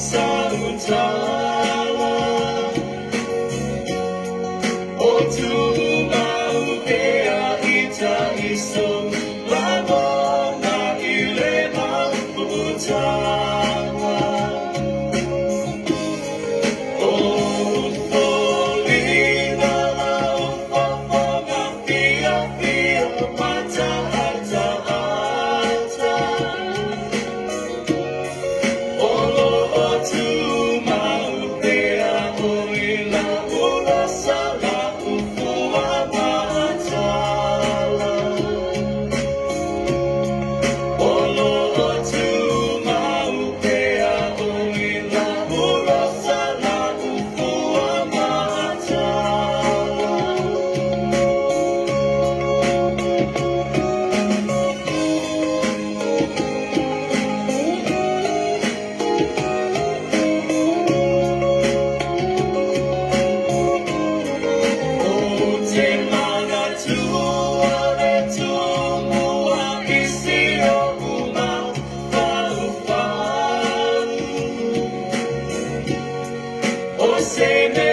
sa utala o tumauhea ita isong lamang na ilemang utala o tolina la upapanga pia-pia mata-ata-ata olo o tumauhea o ila urasa la ufua matala olo o tumauhea o ila urasa la ufua matala o te mana tua le tumua isi o uma whauwhau o se me